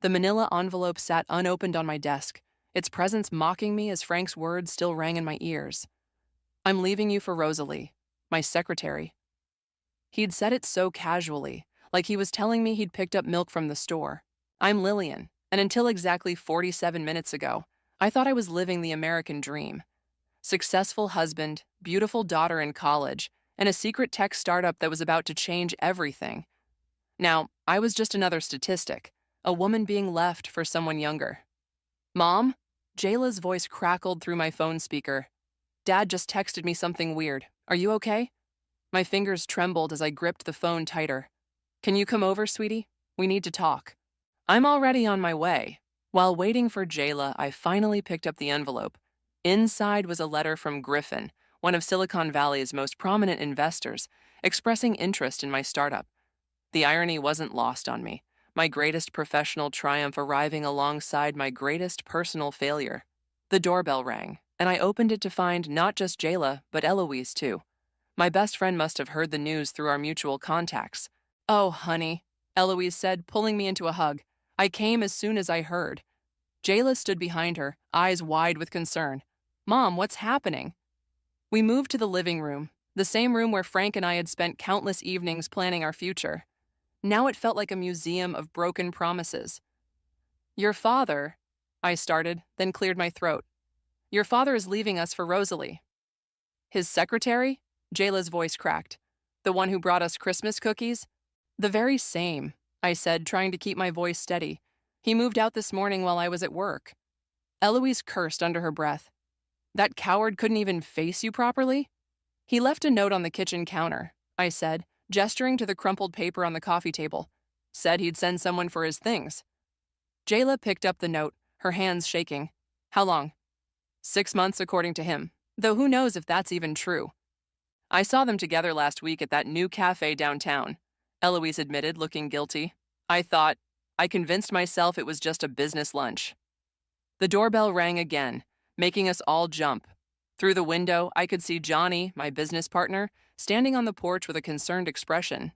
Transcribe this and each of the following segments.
The manila envelope sat unopened on my desk, its presence mocking me as Frank's words still rang in my ears. I'm leaving you for Rosalie, my secretary. He'd said it so casually, like he was telling me he'd picked up milk from the store. I'm Lillian, and until exactly 47 minutes ago, I thought I was living the American dream. Successful husband, beautiful daughter in college, and a secret tech startup that was about to change everything. Now, I was just another statistic, a woman being left for someone younger. Mom? Jayla's voice crackled through my phone speaker. Dad just texted me something weird. Are you okay? My fingers trembled as I gripped the phone tighter. Can you come over, sweetie? We need to talk. I'm already on my way. While waiting for Jayla, I finally picked up the envelope. Inside was a letter from Griffin, one of Silicon Valley's most prominent investors, expressing interest in my startup. The irony wasn't lost on me, my greatest professional triumph arriving alongside my greatest personal failure. The doorbell rang, and I opened it to find not just Jayla, but Eloise too. My best friend must have heard the news through our mutual contacts. Oh, honey, Eloise said, pulling me into a hug. I came as soon as I heard. Jayla stood behind her, eyes wide with concern. Mom, what's happening? We moved to the living room, the same room where Frank and I had spent countless evenings planning our future. Now it felt like a museum of broken promises. Your father, I started, then cleared my throat. Your father is leaving us for Rosalie. His secretary? Jayla's voice cracked. The one who brought us Christmas cookies? The very same, I said, trying to keep my voice steady. He moved out this morning while I was at work. Eloise cursed under her breath. That coward couldn't even face you properly? He left a note on the kitchen counter, I said, gesturing to the crumpled paper on the coffee table. Said he'd send someone for his things. Jayla picked up the note, her hands shaking. How long? 6 months, according to him, though who knows if that's even true. I saw them together last week at that new cafe downtown, Eloise admitted, looking guilty. I convinced myself it was just a business lunch. The doorbell rang again, making us all jump. Through the window, I could see Johnny, my business partner, standing on the porch with a concerned expression.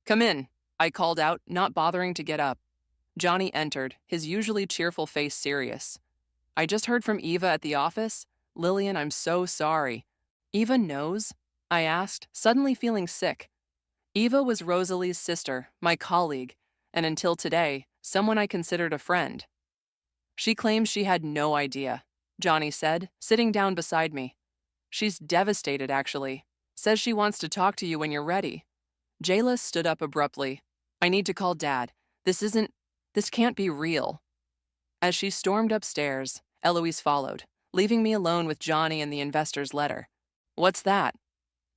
Come in, I called out, not bothering to get up. Johnny entered, his usually cheerful face serious. I just heard from Eva at the office. Lillian, I'm so sorry. Eva knows? I asked, suddenly feeling sick. Eva was Rosalie's sister, my colleague, and until today, someone I considered a friend. She claims she had no idea, Johnny said, sitting down beside me. She's devastated, actually. Says she wants to talk to you when you're ready. Jayla stood up abruptly. I need to call Dad. This can't be real. As she stormed upstairs, Eloise followed, leaving me alone with Johnny and the investor's letter. What's that?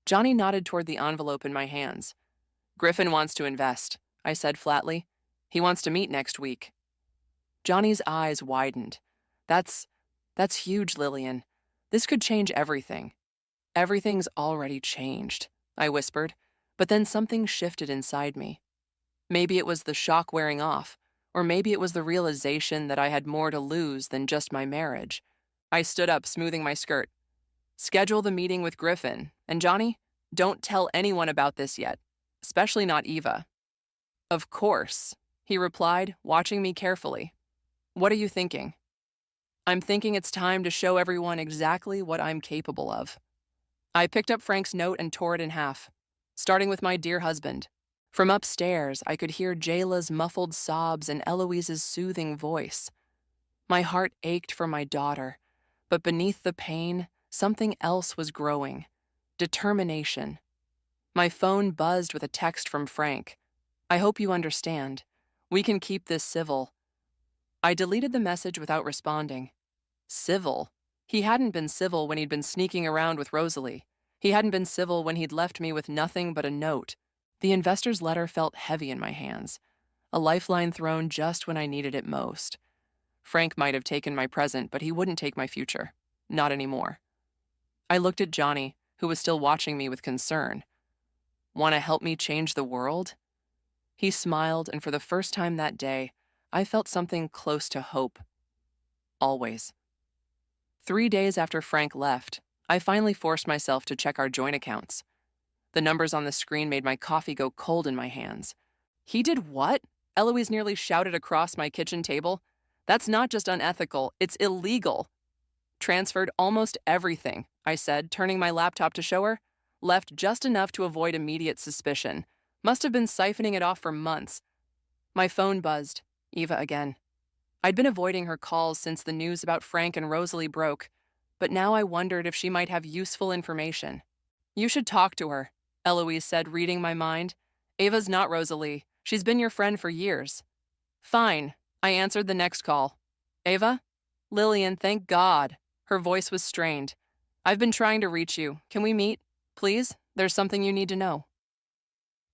Johnny nodded toward the envelope in my hands. Griffin wants to invest, I said flatly. He wants to meet next week. Johnny's eyes widened. That's huge, Lillian. This could change everything. Everything's already changed, I whispered, but then something shifted inside me. Maybe it was the shock wearing off, or maybe it was the realization that I had more to lose than just my marriage. I stood up, smoothing my skirt. Schedule the meeting with Griffin, and Johnny, don't tell anyone about this yet, especially not Eva. Of course, he replied, watching me carefully. What are you thinking? I'm thinking it's time to show everyone exactly what I'm capable of. I picked up Frank's note and tore it in half, starting with my dear husband. From upstairs, I could hear Jayla's muffled sobs and Eloise's soothing voice. My heart ached for my daughter, but beneath the pain, something else was growing. Determination. My phone buzzed with a text from Frank. I hope you understand. We can keep this civil. I deleted the message without responding. Civil? He hadn't been civil when he'd been sneaking around with Rosalie. He hadn't been civil when he'd left me with nothing but a note. The investor's letter felt heavy in my hands, a lifeline thrown just when I needed it most. Frank might have taken my present, but he wouldn't take my future. Not anymore. I looked at Johnny, who was still watching me with concern. Want to help me change the world? He smiled, and for the first time that day, I felt something close to hope. Always. 3 days after Frank left, I finally forced myself to check our joint accounts. The numbers on the screen made my coffee go cold in my hands. He did what? Eloise nearly shouted across my kitchen table. That's not just unethical, it's illegal. Transferred almost everything, I said, turning my laptop to show her. Left just enough to avoid immediate suspicion. Must have been siphoning it off for months. My phone buzzed. Eva again. I'd been avoiding her calls since the news about Frank and Rosalie broke, but now I wondered if she might have useful information. You should talk to her, Eloise said, reading my mind. Ava's not Rosalie. She's been your friend for years. Fine, I answered the next call. Ava? Lillian, thank God. Her voice was strained. I've been trying to reach you. Can we meet? Please? There's something you need to know.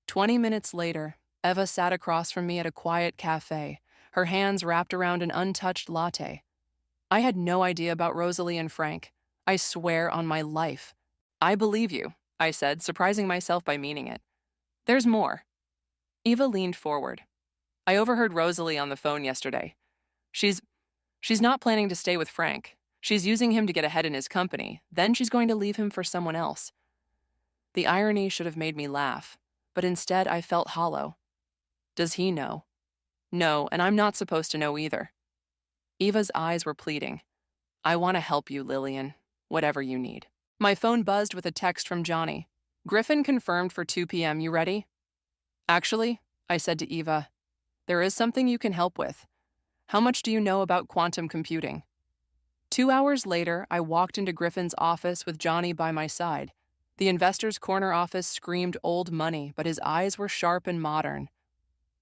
20 minutes later, Eva sat across from me at a quiet cafe, her hands wrapped around an untouched latte. I had no idea about Rosalie and Frank. I swear on my life. I believe you, I said, surprising myself by meaning it. There's more. Eva leaned forward. I overheard Rosalie on the phone yesterday. She's not planning to stay with Frank. She's using him to get ahead in his company. Then she's going to leave him for someone else. The irony should have made me laugh, but instead I felt hollow. Does he know? No, and I'm not supposed to know either. Eva's eyes were pleading. I want to help you, Lillian. Whatever you need. My phone buzzed with a text from Johnny. Griffin confirmed for 2 p.m. You ready? Actually, I said to Eva, there is something you can help with. How much do you know about quantum computing? 2 hours later, I walked into Griffin's office with Johnny by my side. The investor's corner office screamed old money, but his eyes were sharp and modern.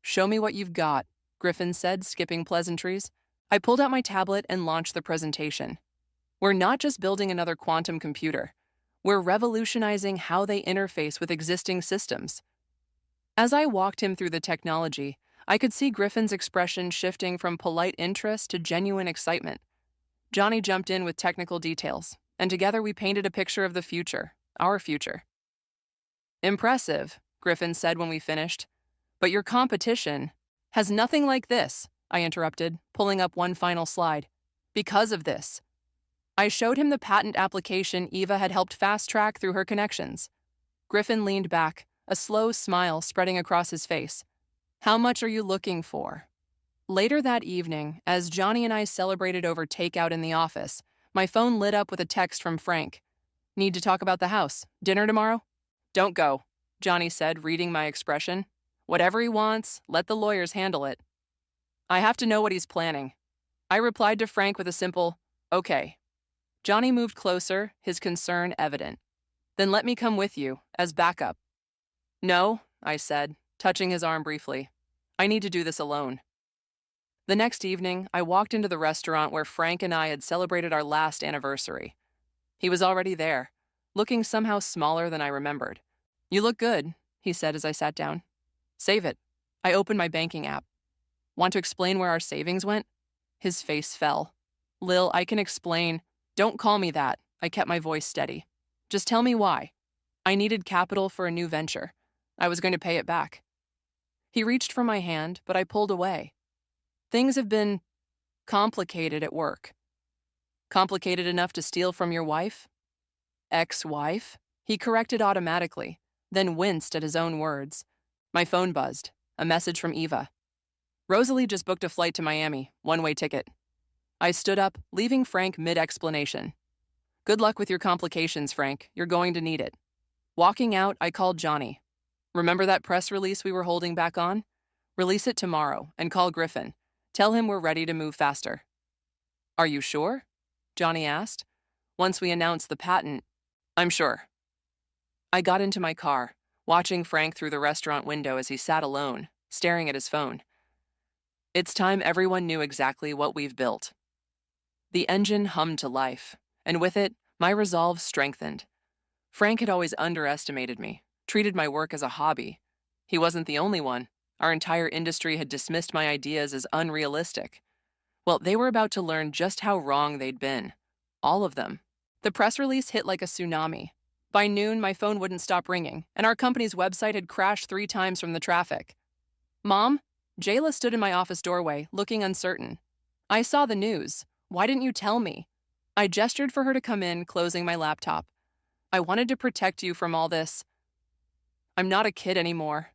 Show me what you've got, Griffin said, skipping pleasantries. I pulled out my tablet and launched the presentation. We're not just building another quantum computer. We're revolutionizing how they interface with existing systems. As I walked him through the technology, I could see Griffin's expression shifting from polite interest to genuine excitement. Johnny jumped in with technical details, and together we painted a picture of the future, our future. Impressive, Griffin said when we finished. But your competition has nothing like this, I interrupted, pulling up one final slide. Because of this. I showed him the patent application Eva had helped fast-track through her connections. Griffin leaned back, a slow smile spreading across his face. How much are you looking for? Later that evening, as Johnny and I celebrated over takeout in the office, my phone lit up with a text from Frank. Need to talk about the house. Dinner tomorrow? Don't go, Johnny said, reading my expression. Whatever he wants, let the lawyers handle it. I have to know what he's planning. I replied to Frank with a simple, okay. Johnny moved closer, his concern evident. Then let me come with you, as backup. No, I said, touching his arm briefly. I need to do this alone. The next evening, I walked into the restaurant where Frank and I had celebrated our last anniversary. He was already there, looking somehow smaller than I remembered. You look good, he said as I sat down. Save it. I opened my banking app. Want to explain where our savings went? His face fell. Lil, I can explain. Don't call me that. I kept my voice steady. Just tell me why. I needed capital for a new venture. I was going to pay it back. He reached for my hand, but I pulled away. Things have been complicated at work. Complicated enough to steal from your wife? Ex-wife? He corrected automatically, then winced at his own words. My phone buzzed. A message from Eva. Rosalie just booked a flight to Miami, one-way ticket. I stood up, leaving Frank mid-explanation. Good luck with your complications, Frank. You're going to need it. Walking out, I called Johnny. Remember that press release we were holding back on? Release it tomorrow and call Griffin. Tell him we're ready to move faster. Are you sure? Johnny asked. Once we announced the patent, I'm sure. I got into my car, watching Frank through the restaurant window as he sat alone, staring at his phone. It's time everyone knew exactly what we've built. The engine hummed to life, and with it, my resolve strengthened. Frank had always underestimated me, treated my work as a hobby. He wasn't the only one. Our entire industry had dismissed my ideas as unrealistic. Well, they were about to learn just how wrong they'd been. All of them. The press release hit like a tsunami. By noon, my phone wouldn't stop ringing, and our company's website had crashed 3 times from the traffic. Mom? Jayla stood in my office doorway, looking uncertain. I saw the news. Why didn't you tell me? I gestured for her to come in, closing my laptop. I wanted to protect you from all this. I'm not a kid anymore.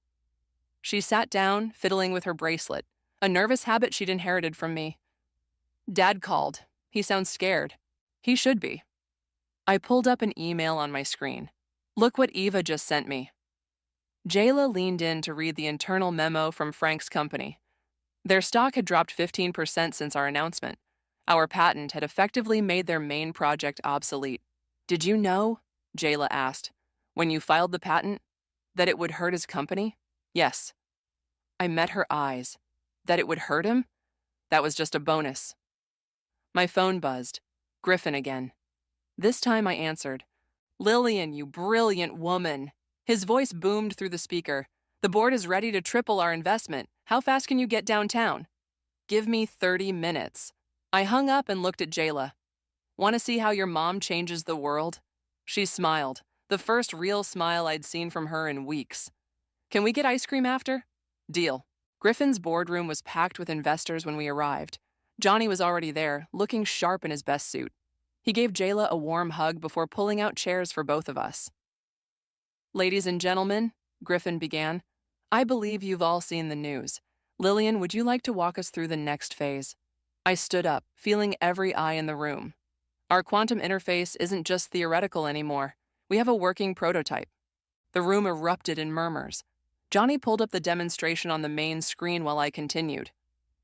She sat down, fiddling with her bracelet, a nervous habit she'd inherited from me. Dad called. He sounds scared. He should be. I pulled up an email on my screen. Look what Eva just sent me. Jayla leaned in to read the internal memo from Frank's company. Their stock had dropped 15% since our announcement. Our patent had effectively made their main project obsolete. Did you know, Jayla asked, when you filed the patent, that it would hurt his company? Yes. I met her eyes. That it would hurt him? That was just a bonus. My phone buzzed. Griffin again. This time I answered. Lillian, you brilliant woman. His voice boomed through the speaker. The board is ready to triple our investment. How fast can you get downtown? Give me 30 minutes. I hung up and looked at Jayla. Want to see how your mom changes the world? She smiled, the first real smile I'd seen from her in weeks. Can we get ice cream after? Deal. Griffin's boardroom was packed with investors when we arrived. Johnny was already there, looking sharp in his best suit. He gave Jayla a warm hug before pulling out chairs for both of us. Ladies and gentlemen, Griffin began, I believe you've all seen the news. Lillian, would you like to walk us through the next phase? I stood up, feeling every eye in the room. Our quantum interface isn't just theoretical anymore. We have a working prototype. The room erupted in murmurs. Johnny pulled up the demonstration on the main screen while I continued.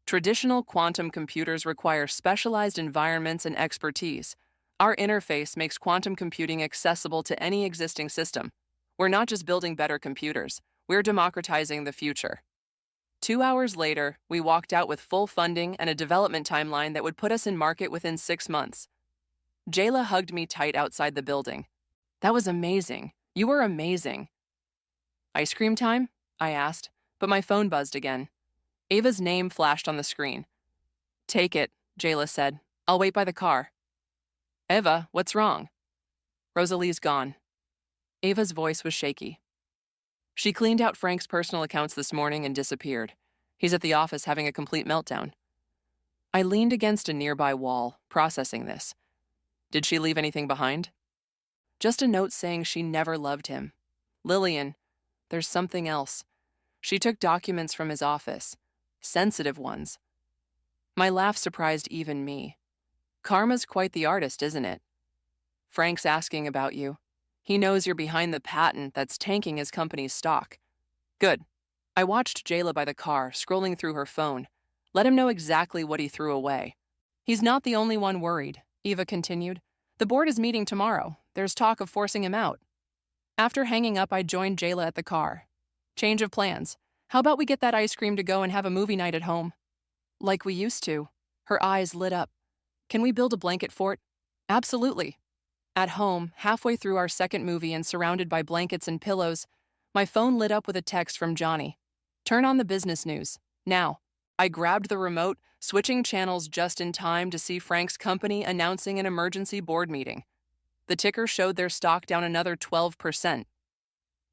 Traditional quantum computers require specialized environments and expertise. Our interface makes quantum computing accessible to any existing system. We're not just building better computers, we're democratizing the future. 2 hours later, we walked out with full funding and a development timeline that would put us in market within 6 months. Jayla hugged me tight outside the building. That was amazing. You were amazing. Ice cream time? I asked, but my phone buzzed again. Ava's name flashed on the screen. Take it, Jayla said. I'll wait by the car. Eva, what's wrong? Rosalie's gone. Ava's voice was shaky. She cleaned out Frank's personal accounts this morning and disappeared. He's at the office having a complete meltdown. I leaned against a nearby wall, processing this. Did she leave anything behind? Just a note saying she never loved him. Lillian, there's something else. She took documents from his office. Sensitive ones. My laugh surprised even me. Karma's quite the artist, isn't it? Frank's asking about you. He knows you're behind the patent that's tanking his company's stock. Good. I watched Jayla by the car, scrolling through her phone. Let him know exactly what he threw away. He's not the only one worried, Eva continued. The board is meeting tomorrow. There's talk of forcing him out. After hanging up, I joined Jayla at the car. Change of plans. How about we get that ice cream to go and have a movie night at home? Like we used to. Her eyes lit up. Can we build a blanket fort? Absolutely. At home, halfway through our second movie and surrounded by blankets and pillows, my phone lit up with a text from Johnny. Turn on the business news. Now. I grabbed the remote, switching channels just in time to see Frank's company announcing an emergency board meeting. The ticker showed their stock down another 12%.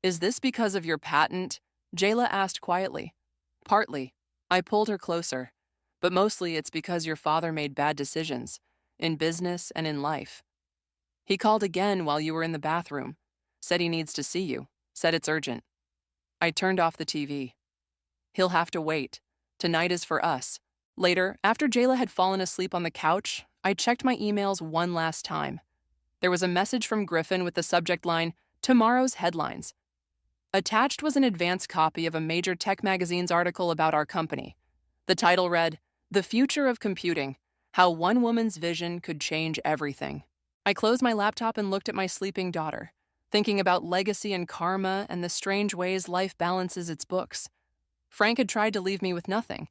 Is this because of your patent? Jayla asked quietly. Partly. I pulled her closer. But mostly it's because your father made bad decisions, in business and in life. He called again while you were in the bathroom, said he needs to see you, said it's urgent. I turned off the TV. He'll have to wait. Tonight is for us. Later, after Jayla had fallen asleep on the couch, I checked my emails one last time. There was a message from Griffin with the subject line, Tomorrow's Headlines. Attached was an advance copy of a major tech magazine's article about our company. The title read, The Future of Computing, How One Woman's Vision Could Change Everything. I closed my laptop and looked at my sleeping daughter, thinking about legacy and karma and the strange ways life balances its books. Frank had tried to leave me with nothing.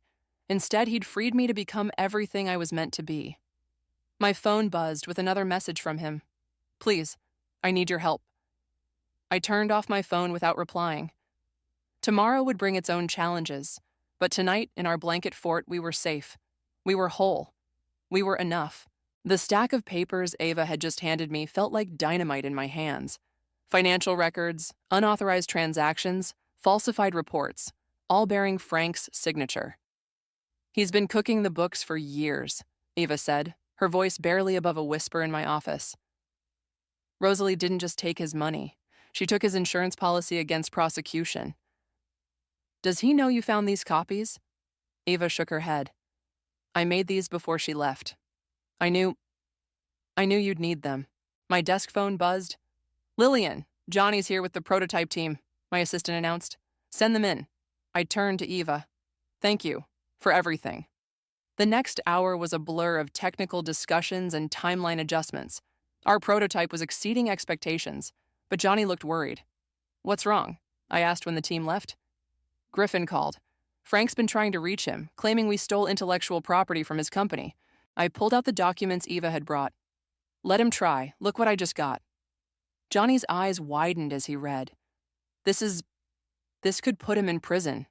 Instead, he'd freed me to become everything I was meant to be. My phone buzzed with another message from him. Please, I need your help. I turned off my phone without replying. Tomorrow would bring its own challenges, but tonight, in our blanket fort, we were safe. We were whole. We were enough. The stack of papers Ava had just handed me felt like dynamite in my hands. Financial records, unauthorized transactions, falsified reports, all bearing Frank's signature. He's been cooking the books for years, Ava said, her voice barely above a whisper in my office. Rosalie didn't just take his money. She took his insurance policy against prosecution. Does he know you found these copies? Eva shook her head. I made these before she left. I knew you'd need them. My desk phone buzzed. Lillian, Johnny's here with the prototype team, my assistant announced. Send them in. I turned to Eva. Thank you for everything. The next hour was a blur of technical discussions and timeline adjustments. Our prototype was exceeding expectations, but Johnny looked worried. What's wrong? I asked when the team left. Griffin called. Frank's been trying to reach him, claiming we stole intellectual property from his company. I pulled out the documents Eva had brought. Let him try. Look what I just got. Johnny's eyes widened as he read. This could put him in prison.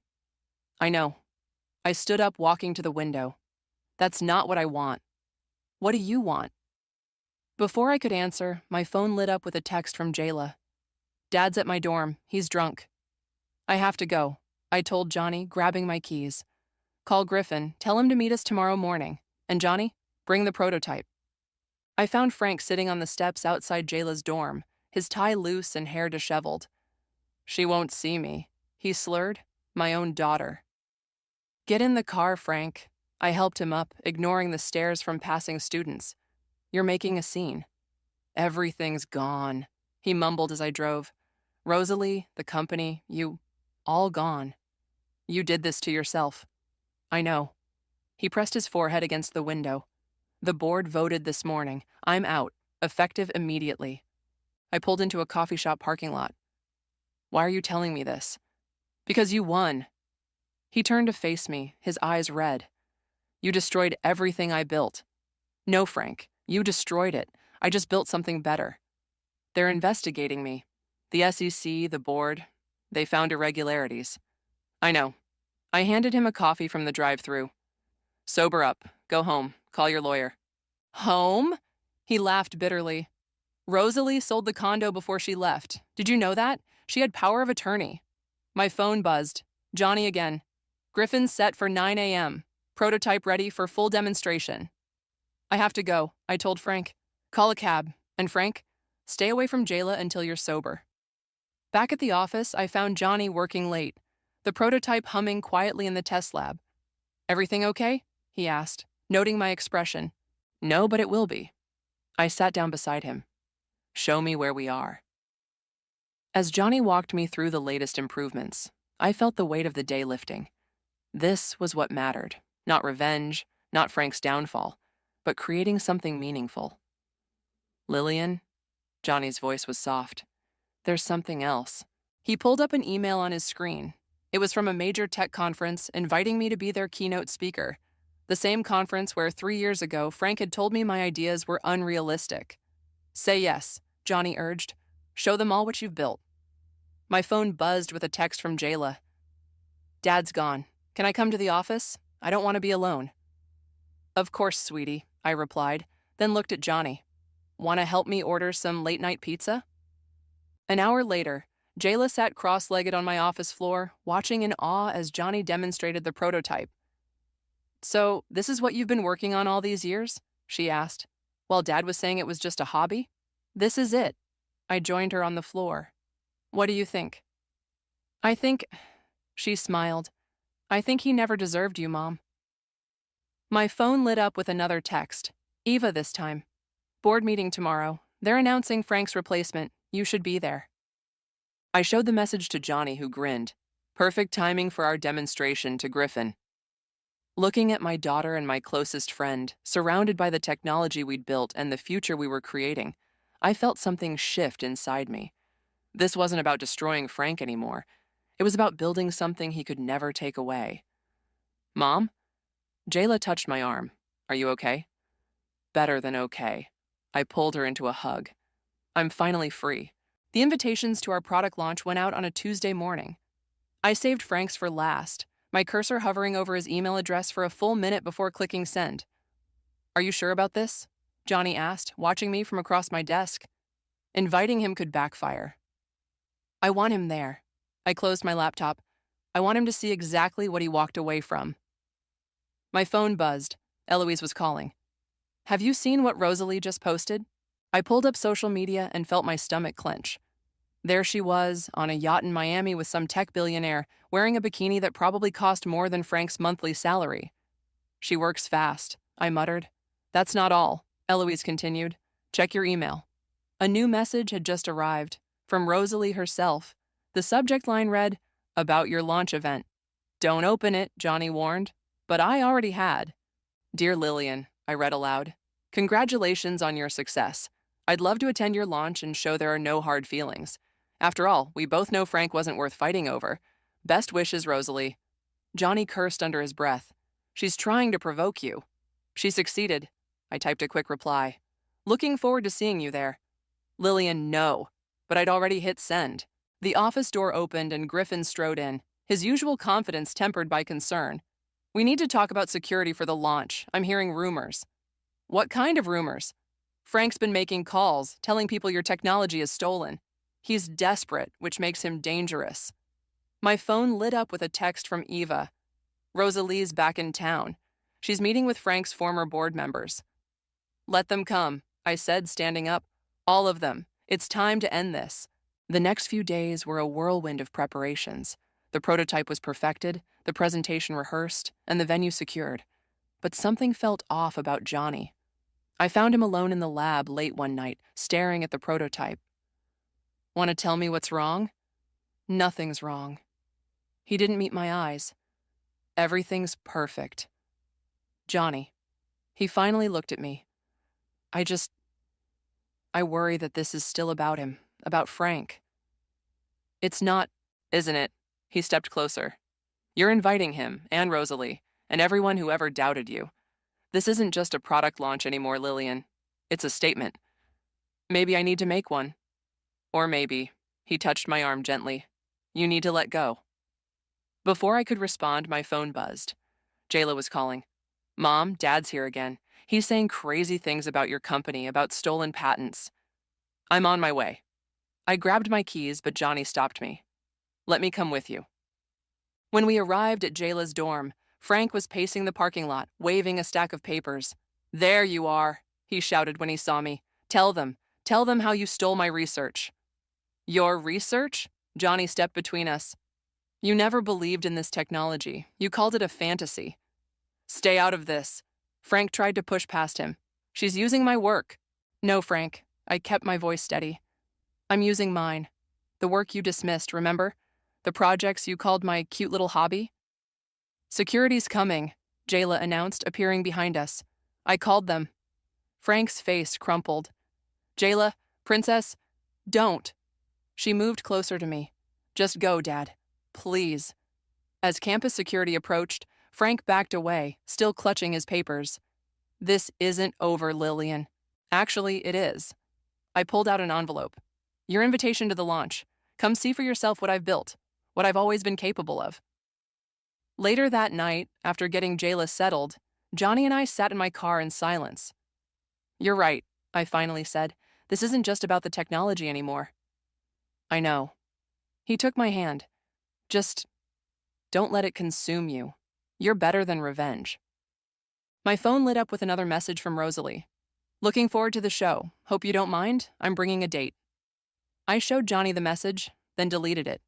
I know. I stood up, walking to the window. That's not what I want. What do you want? Before I could answer, my phone lit up with a text from Jayla. Dad's at my dorm. He's drunk. I have to go, I told Johnny, grabbing my keys. Call Griffin. Tell him to meet us tomorrow morning. And Johnny, bring the prototype. I found Frank sitting on the steps outside Jayla's dorm, his tie loose and hair disheveled. She won't see me, he slurred. My own daughter. Get in the car, Frank. I helped him up, ignoring the stares from passing students. You're making a scene. Everything's gone, he mumbled as I drove. Rosalie, the company, you, all gone. You did this to yourself. I know. He pressed his forehead against the window. The board voted this morning. I'm out, effective immediately. I pulled into a coffee shop parking lot. Why are you telling me this? Because you won. He turned to face me, his eyes red. You destroyed everything I built. No, Frank, you destroyed it. I just built something better. They're investigating me. The SEC, the board, they found irregularities. I know. I handed him a coffee from the drive-thru. Sober up. Go home. Call your lawyer. Home? He laughed bitterly. Rosalie sold the condo before she left. Did you know that? She had power of attorney. My phone buzzed. Johnny again. Griffin's set for 9 a.m. Prototype ready for full demonstration. I have to go, I told Frank. Call a cab. And Frank, stay away from Jayla until you're sober. Back at the office, I found Johnny working late, the prototype humming quietly in the test lab. Everything okay? He asked, noting my expression. No, but it will be. I sat down beside him. Show me where we are. As Johnny walked me through the latest improvements, I felt the weight of the day lifting. This was what mattered, not revenge, not Frank's downfall, but creating something meaningful. Lillian? Johnny's voice was soft. There's something else. He pulled up an email on his screen. It was from a major tech conference inviting me to be their keynote speaker. The same conference where 3 years ago Frank had told me my ideas were unrealistic. Say yes, Johnny urged. Show them all what you've built. My phone buzzed with a text from Jayla. Dad's gone. Can I come to the office? I don't want to be alone. Of course, sweetie, I replied, then looked at Johnny. Want to help me order some late-night pizza? An hour later, Jayla sat cross-legged on my office floor, watching in awe as Johnny demonstrated the prototype. So, this is what you've been working on all these years? She asked, while Dad was saying it was just a hobby. This is it. I joined her on the floor. What do you think? I think, she smiled. I think he never deserved you, Mom. My phone lit up with another text. Eva this time. Board meeting tomorrow. They're announcing Frank's replacement. You should be there. I showed the message to Johnny, who grinned. Perfect timing for our demonstration to Griffin. Looking at my daughter and my closest friend, surrounded by the technology we'd built and the future we were creating, I felt something shift inside me. This wasn't about destroying Frank anymore. It was about building something he could never take away. Mom? Jayla touched my arm. Are you okay? Better than okay. I pulled her into a hug. I'm finally free. The invitations to our product launch went out on a Tuesday morning. I saved Frank's for last, my cursor hovering over his email address for a full minute before clicking send. Are you sure about this? Johnny asked, watching me from across my desk. Inviting him could backfire. I want him there. I closed my laptop. I want him to see exactly what he walked away from. My phone buzzed. Eloise was calling. Have you seen what Rosalie just posted? I pulled up social media and felt my stomach clench. There she was, on a yacht in Miami with some tech billionaire, wearing a bikini that probably cost more than Frank's monthly salary. She works fast, I muttered. That's not all, Eloise continued. Check your email. A new message had just arrived, from Rosalie herself. The subject line read, About your launch event. Don't open it, Johnny warned. But I already had. Dear Lillian, I read aloud. Congratulations on your success. I'd love to attend your launch and show there are no hard feelings. After all, we both know Frank wasn't worth fighting over. Best wishes, Rosalie. Johnny cursed under his breath. She's trying to provoke you. She succeeded. I typed a quick reply. Looking forward to seeing you there. Lillian, no. But I'd already hit send. The office door opened and Griffin strode in, his usual confidence tempered by concern. We need to talk about security for the launch. I'm hearing rumors. What kind of rumors? Frank's been making calls, telling people your technology is stolen. He's desperate, which makes him dangerous. My phone lit up with a text from Eva. Rosalie's back in town. She's meeting with Frank's former board members. Let them come, I said, standing up. All of them. It's time to end this. The next few days were a whirlwind of preparations. The prototype was perfected, the presentation rehearsed, and the venue secured. But something felt off about Johnny. I found him alone in the lab late one night, staring at the prototype. Want to tell me what's wrong? Nothing's wrong. He didn't meet my eyes. Everything's perfect. Johnny. He finally looked at me. I worry that this is still about him, about Frank. It's not, isn't it? He stepped closer. You're inviting him, and Rosalie, and everyone who ever doubted you. This isn't just a product launch anymore, Lillian. It's a statement. Maybe I need to make one. Or maybe, he touched my arm gently, you need to let go. Before I could respond, my phone buzzed. Jayla was calling. Mom, Dad's here again. He's saying crazy things about your company, about stolen patents. I'm on my way. I grabbed my keys, but Johnny stopped me. Let me come with you. When we arrived at Jayla's dorm, Frank was pacing the parking lot, waving a stack of papers. There you are, he shouted when he saw me. Tell them how you stole my research. Your research? Johnny stepped between us. You never believed in this technology. You called it a fantasy. Stay out of this. Frank tried to push past him. She's using my work. No, Frank. I kept my voice steady. I'm using mine. The work you dismissed, remember? The projects you called my cute little hobby? Security's coming, Jayla announced, appearing behind us. I called them. Frank's face crumpled. Jayla, Princess, don't. She moved closer to me. Just go, Dad. Please. As campus security approached, Frank backed away, still clutching his papers. This isn't over, Lillian. Actually, it is. I pulled out an envelope. Your invitation to the launch. Come see for yourself what I've built, what I've always been capable of. Later that night, after getting Jayla settled, Johnny and I sat in my car in silence. You're right, I finally said. This isn't just about the technology anymore. I know. He took my hand. Just don't let it consume you. You're better than revenge. My phone lit up with another message from Rosalie. Looking forward to the show. Hope you don't mind. I'm bringing a date. I showed Johnny the message, then deleted it.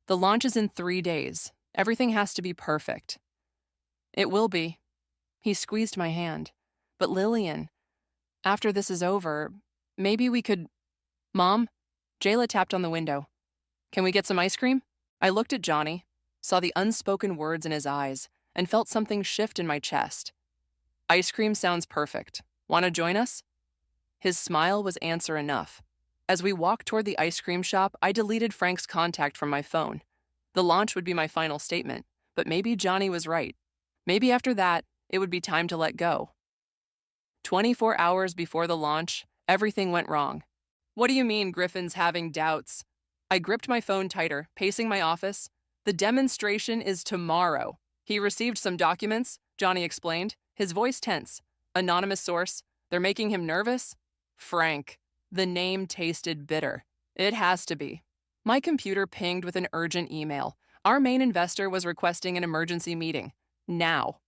The launch is in 3 days. Everything has to be perfect. It will be. He squeezed my hand. But Lillian, after this is over, maybe we could... Mom? Jayla tapped on the window. Can we get some ice cream? I looked at Johnny, saw the unspoken words in his eyes, and felt something shift in my chest. Ice cream sounds perfect. Want to join us? His smile was answer enough. As we walked toward the ice cream shop, I deleted Frank's contact from my phone. The launch would be my final statement, but maybe Johnny was right. Maybe after that, it would be time to let go. 24 hours before the launch, everything went wrong. What do you mean Griffin's having doubts? I gripped my phone tighter, pacing my office. The demonstration is tomorrow. He received some documents, Johnny explained, his voice tense. Anonymous source. They're making him nervous? Frank. The name tasted bitter. It has to be. My computer pinged with an urgent email. Our main investor was requesting an emergency meeting. Now.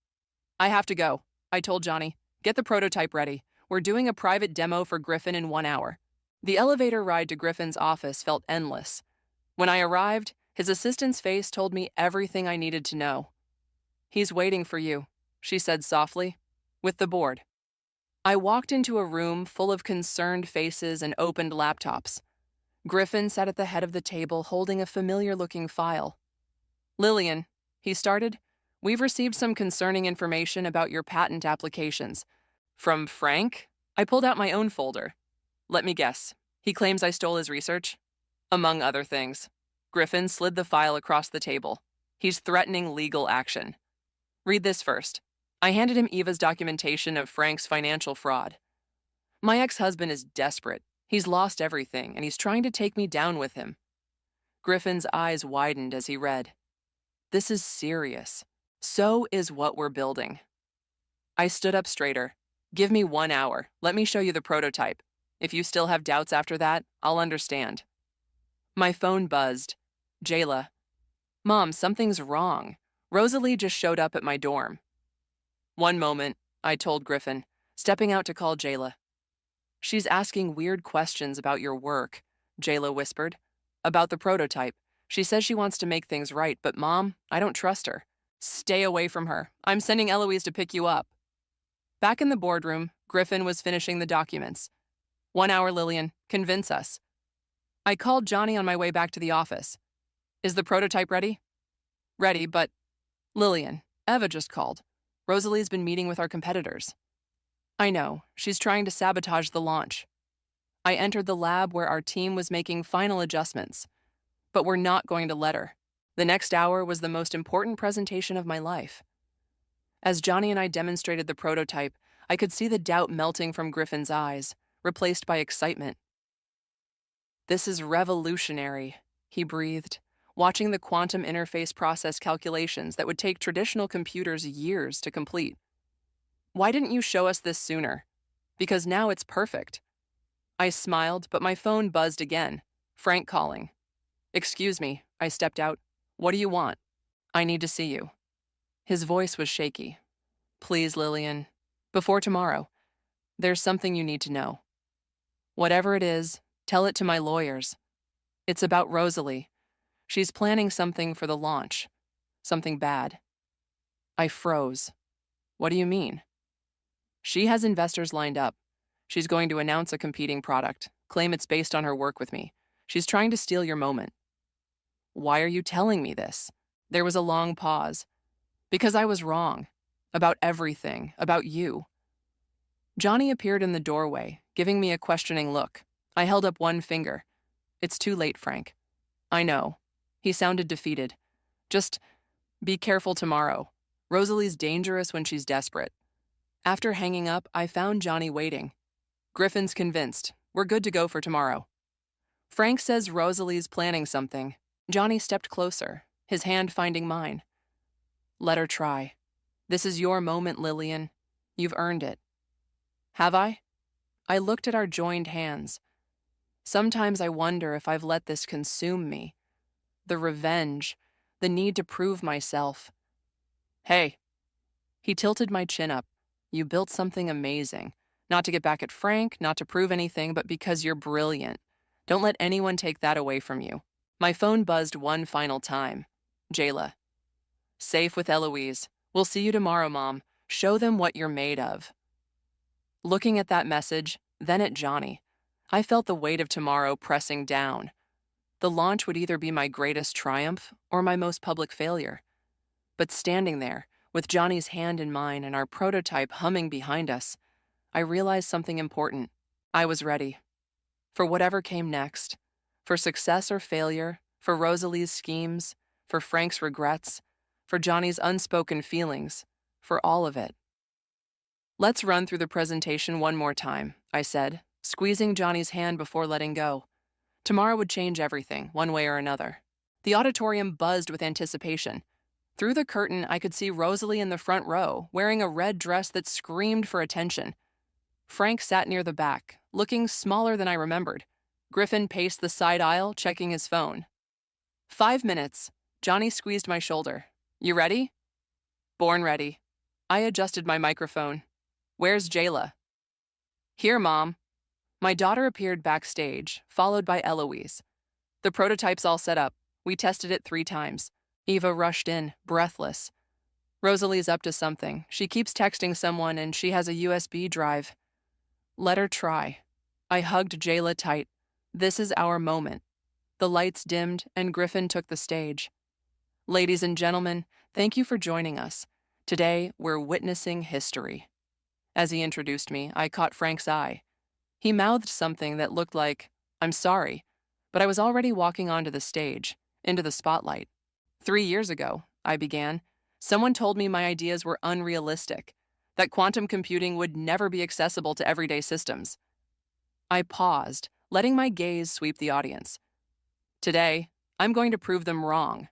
I have to go, I told Johnny. Get the prototype ready. We're doing a private demo for Griffin in 1 hour. The elevator ride to Griffin's office felt endless. When I arrived, his assistant's face told me everything I needed to know. "He's waiting for you," she said softly, "with the board." I walked into a room full of concerned faces and opened laptops. Griffin sat at the head of the table holding a familiar-looking file. "Lillian," he started, "we've received some concerning information about your patent applications." "From Frank?" I pulled out my own folder. "Let me guess. He claims I stole his research?" "Among other things." Griffin slid the file across the table. "He's threatening legal action." "Read this first." I handed him Eva's documentation of Frank's financial fraud. "My ex-husband is desperate. He's lost everything, and he's trying to take me down with him." Griffin's eyes widened as he read. "This is serious. So is what we're building." I stood up straighter. "Give me 1 hour. Let me show you the prototype. If you still have doubts after that, I'll understand." My phone buzzed. Jayla. "Mom, something's wrong. Rosalie just showed up at my dorm." "One moment," I told Griffin, stepping out to call Jayla. "She's asking weird questions about your work," Jayla whispered. "About the prototype. She says she wants to make things right, but Mom, I don't trust her." "Stay away from her. I'm sending Eloise to pick you up." Back in the boardroom, Griffin was finishing the documents. "1 hour, Lillian. Convince us." I called Johnny on my way back to the office. "Is the prototype ready?" "Ready, but—" "Lillian, Eva just called. Rosalie's been meeting with our competitors." "I know. She's trying to sabotage the launch." I entered the lab where our team was making final adjustments. But we're not going to let her. The next hour was the most important presentation of my life. As Johnny and I demonstrated the prototype, I could see the doubt melting from Griffin's eyes, replaced by excitement. "This is revolutionary," he breathed, watching the quantum interface process calculations that would take traditional computers years to complete. "Why didn't you show us this sooner?" "Because now it's perfect." I smiled, but my phone buzzed again. Frank calling. "Excuse me," I stepped out. "What do you want?" "I need to see you." His voice was shaky. "Please, Lillian. Before tomorrow. There's something you need to know. Whatever it is, tell it to my lawyers. It's about Rosalie. She's planning something for the launch. Something bad." I froze. "What do you mean?" "She has investors lined up. She's going to announce a competing product, claim it's based on her work with me. She's trying to steal your moment." "Why are you telling me this?" There was a long pause. "Because I was wrong. About everything. About you." Johnny appeared in the doorway, giving me a questioning look. I held up one finger. "It's too late, Frank." "I know." He sounded defeated. "Just be careful tomorrow. Rosalie's dangerous when she's desperate." After hanging up, I found Johnny waiting. "Griffin's convinced. We're good to go for tomorrow." "Frank says Rosalie's planning something." Johnny stepped closer, his hand finding mine. "Let her try. This is your moment, Lillian. You've earned it." "Have I?" I looked at our joined hands. Sometimes I wonder if I've let this consume me. The revenge, the need to prove myself. "Hey." He tilted my chin up. "You built something amazing. Not to get back at Frank, not to prove anything, but because you're brilliant. Don't let anyone take that away from you." My phone buzzed one final time. Jayla. "Safe with Eloise. We'll see you tomorrow, Mom. Show them what you're made of." Looking at that message, then at Johnny, I felt the weight of tomorrow pressing down. The launch would either be my greatest triumph or my most public failure. But standing there, with Johnny's hand in mine and our prototype humming behind us, I realized something important. I was ready. For whatever came next. For success or failure, for Rosalie's schemes, for Frank's regrets, for Johnny's unspoken feelings, for all of it. "Let's run through the presentation one more time," I said, squeezing Johnny's hand before letting go. Tomorrow would change everything, one way or another. The auditorium buzzed with anticipation. Through the curtain, I could see Rosalie in the front row, wearing a red dress that screamed for attention. Frank sat near the back, looking smaller than I remembered. Griffin paced the side aisle, checking his phone. 5 minutes. Johnny squeezed my shoulder. "You ready?" "Born ready." I adjusted my microphone. "Where's Jayla?" "Here, Mom." My daughter appeared backstage, followed by Eloise. The prototype's all set up. We tested it 3 times. Eva rushed in, breathless. Rosalie's up to something. She keeps texting someone and she has a USB drive. Let her try. I hugged Jayla tight. This is our moment. The lights dimmed and Griffin took the stage. Ladies and gentlemen, thank you for joining us. Today, we're witnessing history. As he introduced me, I caught Frank's eye. He mouthed something that looked like, I'm sorry, but I was already walking onto the stage, into the spotlight. 3 years ago, I began, someone told me my ideas were unrealistic, that quantum computing would never be accessible to everyday systems. I paused, letting my gaze sweep the audience. Today, I'm going to prove them wrong.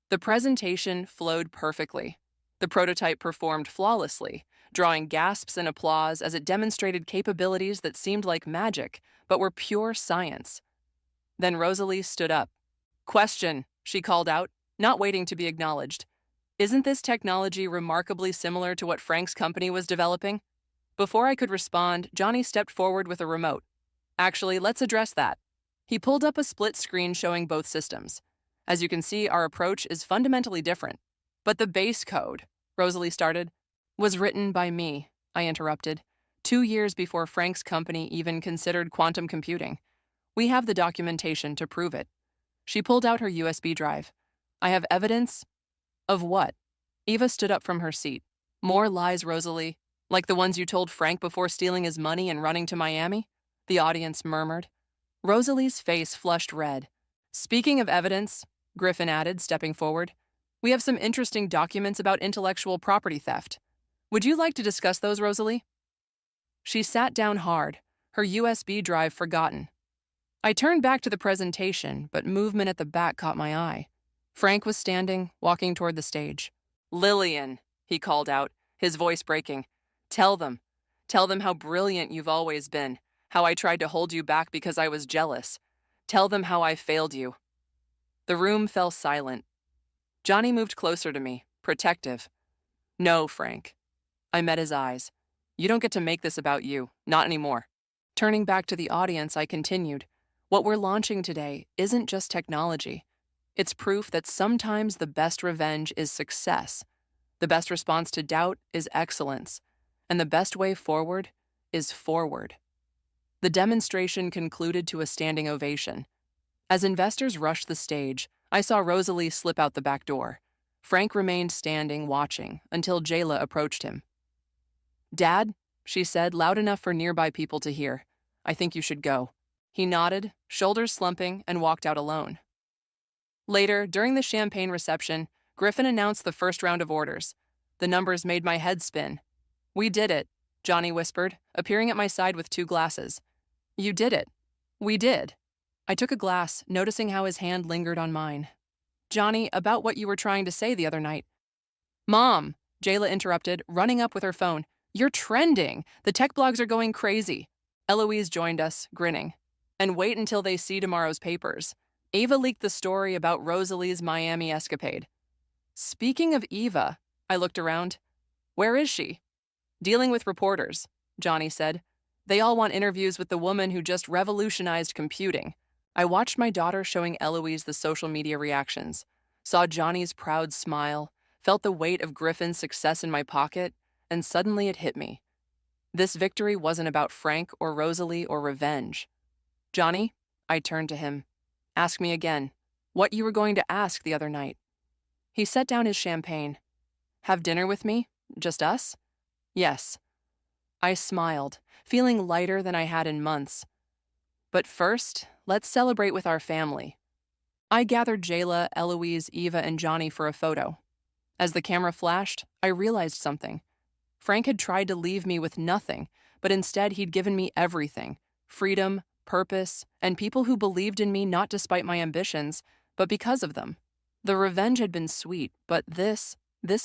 The presentation flowed perfectly. The prototype performed flawlessly, drawing gasps and applause as it demonstrated capabilities that seemed like magic, but were pure science. Then Rosalie stood up. Question, she called out, not waiting to be acknowledged. Isn't this technology remarkably similar to what Frank's company was developing? Before I could respond, Johnny stepped forward with a remote. Actually, let's address that. He pulled up a split screen showing both systems. As you can see, our approach is fundamentally different. But the base code, Rosalie started, was written by me, I interrupted, 2 years before Frank's company even considered quantum computing. We have the documentation to prove it. She pulled out her USB drive. I have evidence. Of what? Eva stood up from her seat. More lies, Rosalie. Like the ones you told Frank before stealing his money and running to Miami? The audience murmured. Rosalie's face flushed red. Speaking of evidence, Griffin added, stepping forward, we have some interesting documents about intellectual property theft. Would you like to discuss those, Rosalie? She sat down hard, her USB drive forgotten. I turned back to the presentation, but movement at the back caught my eye. Frank was standing, walking toward the stage. Lillian, he called out, his voice breaking. Tell them how brilliant you've always been, how I tried to hold you back because I was jealous. Tell them how I failed you. The room fell silent. Johnny moved closer to me, protective. No, Frank. I met his eyes. You don't get to make this about you, not anymore. Turning back to the audience, I continued. What we're launching today isn't just technology. It's proof that sometimes the best revenge is success. The best response to doubt is excellence. And the best way forward is forward. The demonstration concluded to a standing ovation. As investors rushed the stage, I saw Rosalie slip out the back door. Frank remained standing, watching, until Jayla approached him. Dad, she said, loud enough for nearby people to hear, I think you should go. He nodded, shoulders slumping, and walked out alone. Later, during the champagne reception, Griffin announced the first round of orders. The numbers made my head spin. We did it, Johnny whispered, appearing at my side with 2 glasses. You did it. We did. I took a glass, noticing how his hand lingered on mine. Johnny, about what you were trying to say the other night. Mom, Jayla interrupted, running up with her phone. You're trending. The tech blogs are going crazy. Eloise joined us, grinning. And wait until they see tomorrow's papers. Eva leaked the story about Rosalie's Miami escapade. Speaking of Eva, I looked around. Where is she? Dealing with reporters, Johnny said. They all want interviews with the woman who just revolutionized computing. I watched my daughter showing Eloise the social media reactions, saw Johnny's proud smile, felt the weight of Griffin's success in my pocket, and suddenly it hit me. This victory wasn't about Frank or Rosalie or revenge. Johnny, I turned to him. Ask me again, what you were going to ask the other night. He set down his champagne. Have dinner with me? Just us? Yes. I smiled, feeling lighter than I had in months. But first, let's celebrate with our family. I gathered Jayla, Eloise, Eva, and Johnny for a photo. As the camera flashed, I realized something. Frank had tried to leave me with nothing, but instead he'd given me everything: freedom, purpose, and people who believed in me not despite my ambitions, but because of them. The revenge had been sweet, but this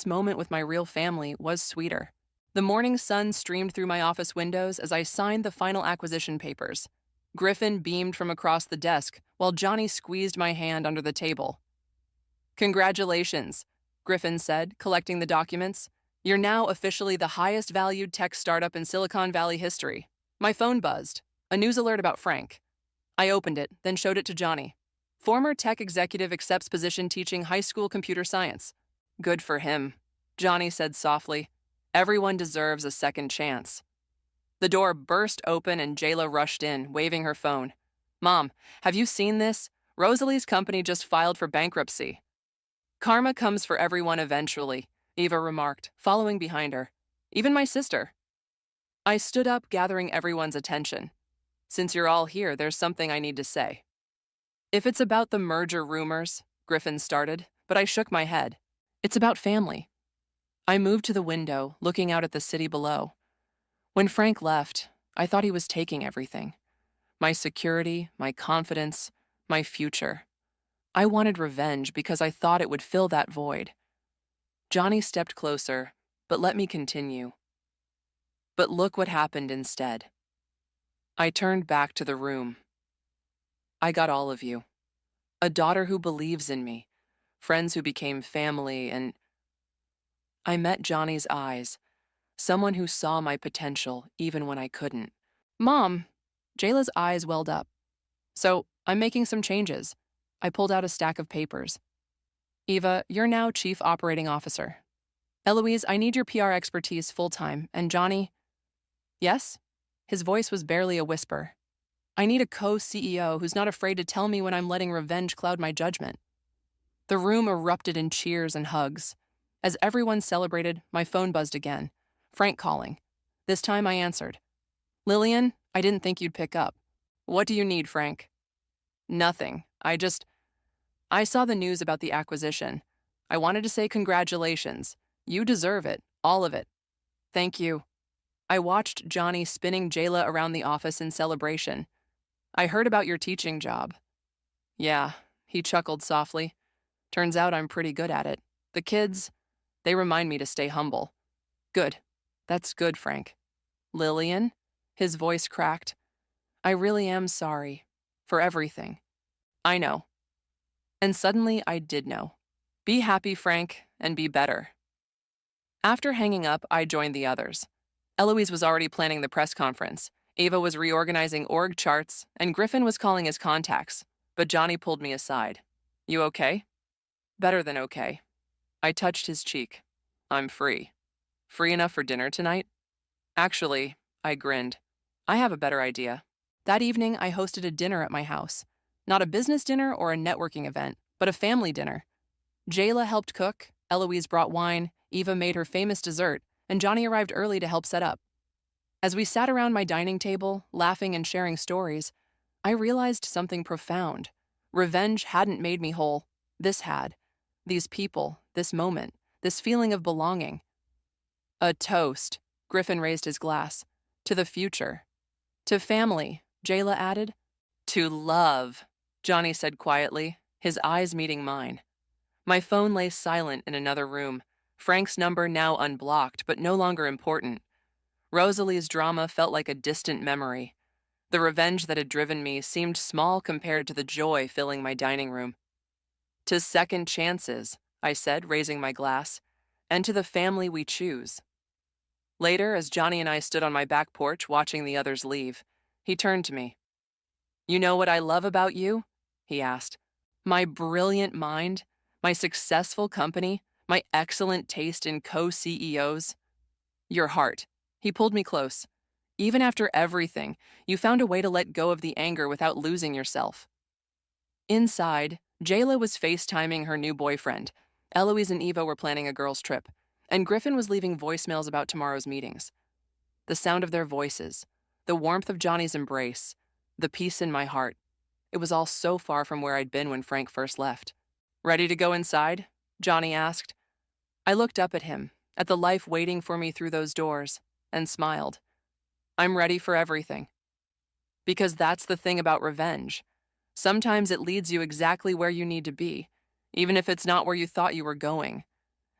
moment with my real family was sweeter. The morning sun streamed through my office windows as I signed the final acquisition papers. Griffin beamed from across the desk, while Johnny squeezed my hand under the table. Congratulations, Griffin said, collecting the documents. You're now officially the highest valued tech startup in Silicon Valley history. My phone buzzed. A news alert about Frank. I opened it, then showed it to Johnny. Former tech executive accepts position teaching high school computer science. Good for him, Johnny said softly. Everyone deserves a second chance. The door burst open and Jayla rushed in, waving her phone. Mom, have you seen this? Rosalie's company just filed for bankruptcy. Karma comes for everyone eventually, Eva remarked, following behind her. Even my sister. I stood up, gathering everyone's attention. Since you're all here, there's something I need to say. If it's about the merger rumors, Griffin started, but I shook my head. It's about family. I moved to the window, looking out at the city below. When Frank left, I thought he was taking everything. My security, my confidence, my future. I wanted revenge because I thought it would fill that void. Johnny stepped closer, but let me continue. But look what happened instead. I turned back to the room. I got all of you. A daughter who believes in me, friends who became family, and I met Johnny's eyes, someone who saw my potential even when I couldn't. Mom, Jayla's eyes welled up. So, I'm making some changes. I pulled out a stack of papers. Eva, you're now Chief Operating Officer. Eloise, I need your PR expertise full-time, and Johnny... Yes? His voice was barely a whisper. I need a co-CEO who's not afraid to tell me when I'm letting revenge cloud my judgment. The room erupted in cheers and hugs. As everyone celebrated, my phone buzzed again. Frank calling. This time I answered. Lillian, I didn't think you'd pick up. What do you need, Frank? Nothing. I saw the news about the acquisition. I wanted to say congratulations. You deserve it, all of it. Thank you. I watched Johnny spinning Jayla around the office in celebration. I heard about your teaching job. Yeah, he chuckled softly. Turns out I'm pretty good at it. The kids, they remind me to stay humble. Good. That's good, Frank. Lillian? His voice cracked. I really am sorry. For everything. I know. And suddenly I did know. Be happy, Frank, and be better. After hanging up, I joined the others. Eloise was already planning the press conference. Ava was reorganizing org charts, and Griffin was calling his contacts. But Johnny pulled me aside. You okay? Better than okay. I touched his cheek. I'm free. Free enough for dinner tonight? Actually, I grinned. I have a better idea. That evening, I hosted a dinner at my house. Not a business dinner or a networking event, but a family dinner. Jayla helped cook, Eloise brought wine, Eva made her famous dessert, and Johnny arrived early to help set up. As we sat around my dining table, laughing and sharing stories, I realized something profound. Revenge hadn't made me whole. This had. These people, this moment, this feeling of belonging. A toast, Griffin raised his glass. To the future. To family, Jayla added. To love, Johnny said quietly, his eyes meeting mine. My phone lay silent in another room, Frank's number now unblocked but no longer important. Rosalie's drama felt like a distant memory. The revenge that had driven me seemed small compared to the joy filling my dining room. To second chances, I said, raising my glass, and to the family we choose. Later, as Johnny and I stood on my back porch watching the others leave, he turned to me. You know what I love about you? He asked. My brilliant mind, my successful company, my excellent taste in co-CEOs. Your heart. He pulled me close. Even after everything, you found a way to let go of the anger without losing yourself. Inside, Jayla was FaceTiming her new boyfriend. Eloise and Eva were planning a girls' trip, and Griffin was leaving voicemails about tomorrow's meetings. The sound of their voices, the warmth of Johnny's embrace, the peace in my heart. It was all so far from where I'd been when Frank first left. Ready to go inside? Johnny asked. I looked up at him, at the life waiting for me through those doors, and smiled. I'm ready for everything. Because that's the thing about revenge. Sometimes it leads you exactly where you need to be, even if it's not where you thought you were going.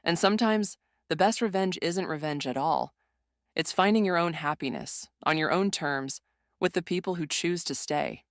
And sometimes the best revenge isn't revenge at all. It's finding your own happiness, on your own terms, with the people who choose to stay.